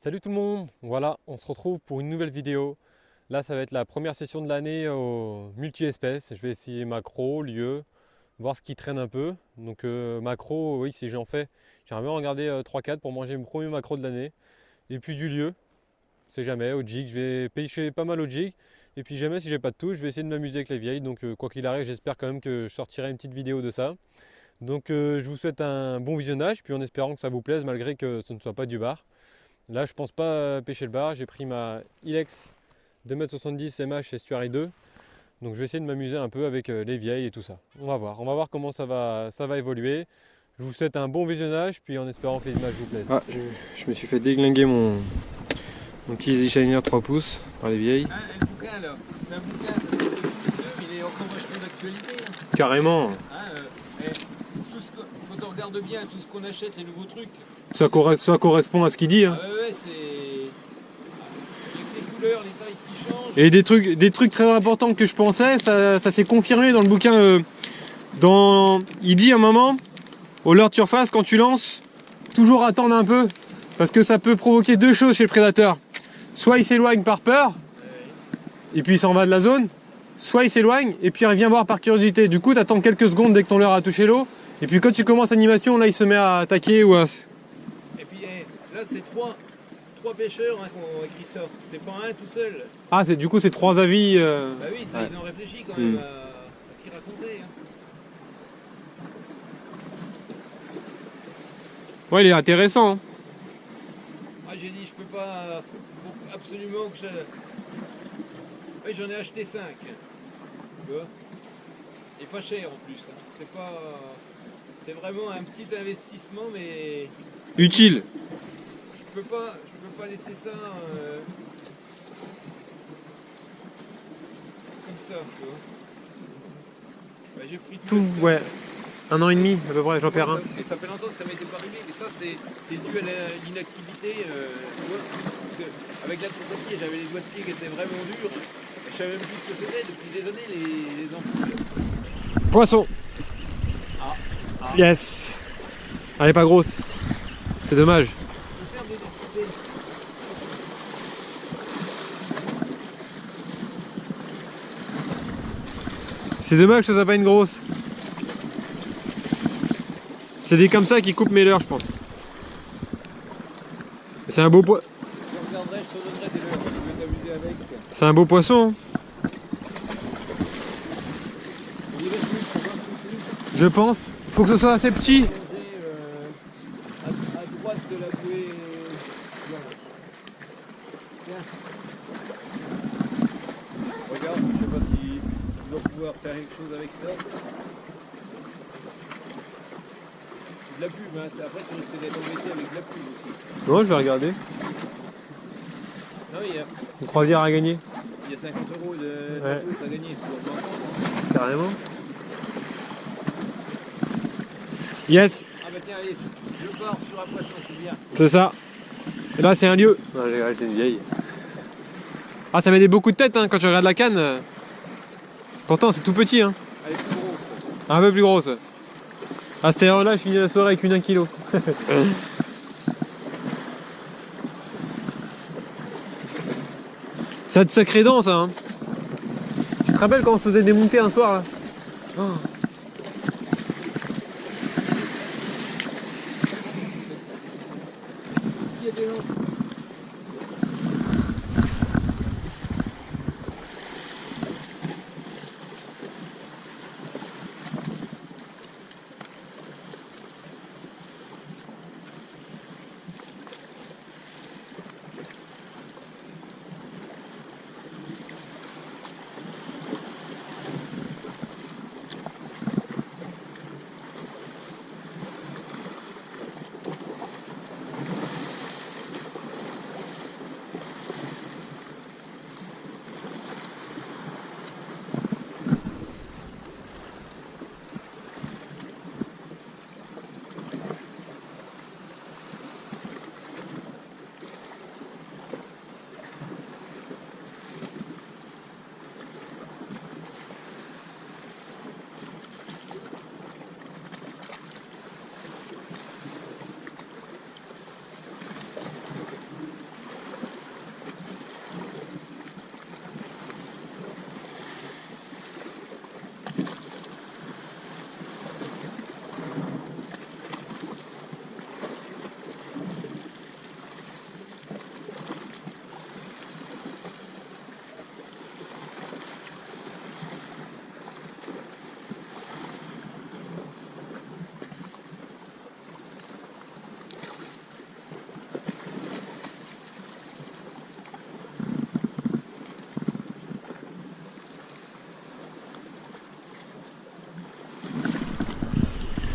Salut tout le monde, voilà, on se retrouve pour une nouvelle vidéo. Là, ça va être la première session de l'année au multi-espèces. Je vais essayer macro, lieu, voir ce qui traîne un peu. Donc macro, oui, si j'en fais, j'aimerais bien regarder 3-4 pour manger mon premier macro de l'année. Et puis du lieu, on sait jamais, au jig, je vais pêcher pas mal au jig. Et puis jamais, si j'ai pas de touche, je vais essayer de m'amuser avec les vieilles. Donc quoi qu'il arrive, j'espère quand même que je sortirai une petite vidéo de ça. Donc je vous souhaite un bon visionnage, puis en espérant que ça vous plaise malgré que ce ne soit pas du bar. Là, je pense pas pêcher le bar. J'ai pris ma Ilex 2,70 m MH Estuary 2. Donc je vais essayer de m'amuser un peu avec les vieilles et tout ça. On va voir comment ça va évoluer. Je vous souhaite un bon visionnage, puis en espérant que les images vous plaisent. Ah, je me suis fait déglinguer mon petit Easy Shiner 3 pouces par les vieilles. Ah, le bouquin là, c'est un bouquin, ça fait depuis 2002, mais il est encore vachement d'actualité. Hein. Carrément. Quand on regarde bien tout ce qu'on achète, les nouveaux trucs. Ça correspond à ce qu'il dit. Hein. Ouais, c'est. Avec les couleurs, les tailles qui changent. Et des trucs très importants que je pensais, ça s'est confirmé dans le bouquin. Il dit à un moment, au leurre de surface, quand tu lances, toujours attendre un peu. Parce que ça peut provoquer deux choses chez le prédateur. Soit il s'éloigne par peur, et puis il s'en va de la zone. Soit il s'éloigne, et puis il revient voir par curiosité. Du coup, tu attends quelques secondes dès que ton leurre a touché l'eau. Et puis quand tu commences l'animation, là il se met à attaquer ou à... Et puis là, c'est trois pêcheurs hein, qui ont écrit ça. C'est pas un tout seul. Ah, du coup, c'est trois avis. Bah oui, ça, ouais. Ils ont réfléchi quand même à ce qu'ils racontaient. Hein. Ouais, il est intéressant. Hein. Moi, j'ai dit, je peux pas. Faut absolument que je. Oui, j'en ai acheté 5. Tu vois. Et pas cher en plus. Hein. C'est pas. C'est vraiment un petit investissement, mais. Utile. Je peux pas laisser ça comme ça, tu vois. Bah, j'ai pris tout ouais. 1 an et demi à peu près, j'en perds un. Et ça fait longtemps que ça m'était pas arrivé, mais ça c'est dû à l'inactivité, tu vois. Parce que avec la course à pied, j'avais les doigts de pied qui étaient vraiment durs. Et je savais même plus ce que c'était depuis des années les ampoules. Poisson. Yes. Elle est pas grosse. C'est dommage. C'est dommage que ça soit pas une grosse. C'est des comme ça qui coupent mes leurres, je pense. C'est un beau poisson. C'est un beau poisson. Je pense. Faut que ce soit assez petit. À droite de la bouée. Regarde, je sais pas si on va pouvoir faire quelque chose avec ça. C'est de la pub, hein. Après tu risques d'être embêté avec de la pub aussi. Non, je vais regarder. Non, il y a. Une croisière à gagner. Il y a 50 € de plus à gagner, c'est carrément. Yes. Ah bah tiens, allez, je pars sur un poisson, c'est bien. C'est ça. Et là, c'est un lieu. Non, j'ai acheté une vieille. Ah, ça met des beaucoup de tête hein, quand tu regardes la canne. Pourtant, c'est tout petit. Hein. Elle est plus grosse. Un peu plus grosse. À cette heure-là, je finis la soirée avec une 1 kg. Ça a de sacrées dents, ça. Hein. Tu te rappelles quand on se faisait démonter un soir là oh.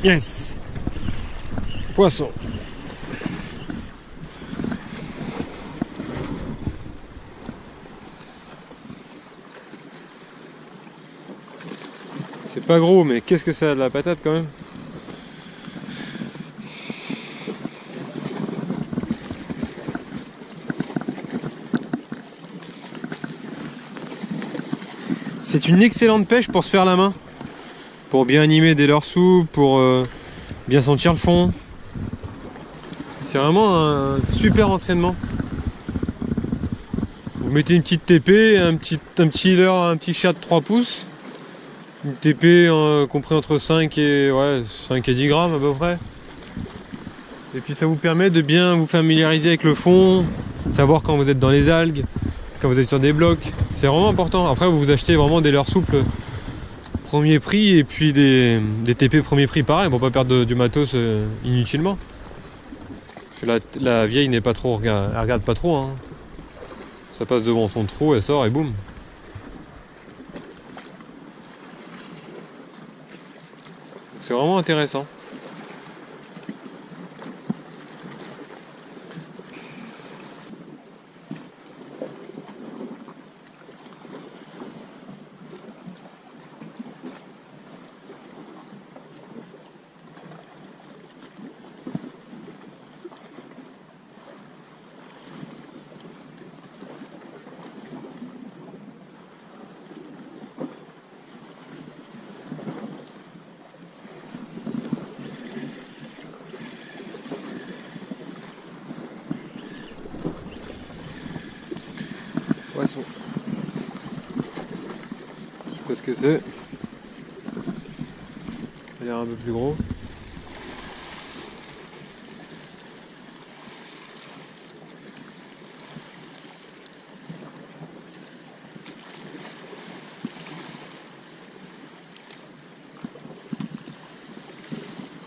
Yes. Poisson. C'est pas gros, mais qu'est-ce que ça a de la patate quand même. C'est une excellente pêche pour se faire la main, pour bien animer des leurres souples, pour bien sentir le fond. C'est vraiment un super entraînement. Vous mettez une petite TP, un petit leurre, un petit chat de 3 pouces, une TP compris entre 5 et 10 grammes à peu près. Et puis ça vous permet de bien vous familiariser avec le fond, savoir quand vous êtes dans les algues, quand vous êtes sur des blocs. C'est vraiment important. Après vous achetez vraiment des leurres souples premier prix et puis des TP premier prix pareil pour pas perdre du matos inutilement. Parce que la vieille n'est pas trop, elle regarde pas trop. Hein. Ça passe devant son trou, elle sort et boum. C'est vraiment intéressant. Poisson. Je sais pas ce que c'est. Il a l'air un peu plus gros.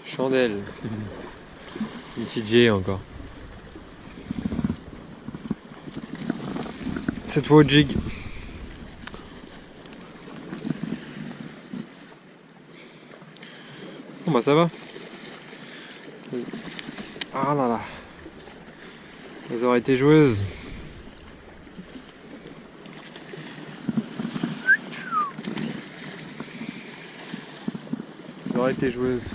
Chandelle. Une petite vieille encore. Cette fois au jig. Bon bah ça va. Ah là là. Elles auraient été joueuses. Elles auraient été joueuses.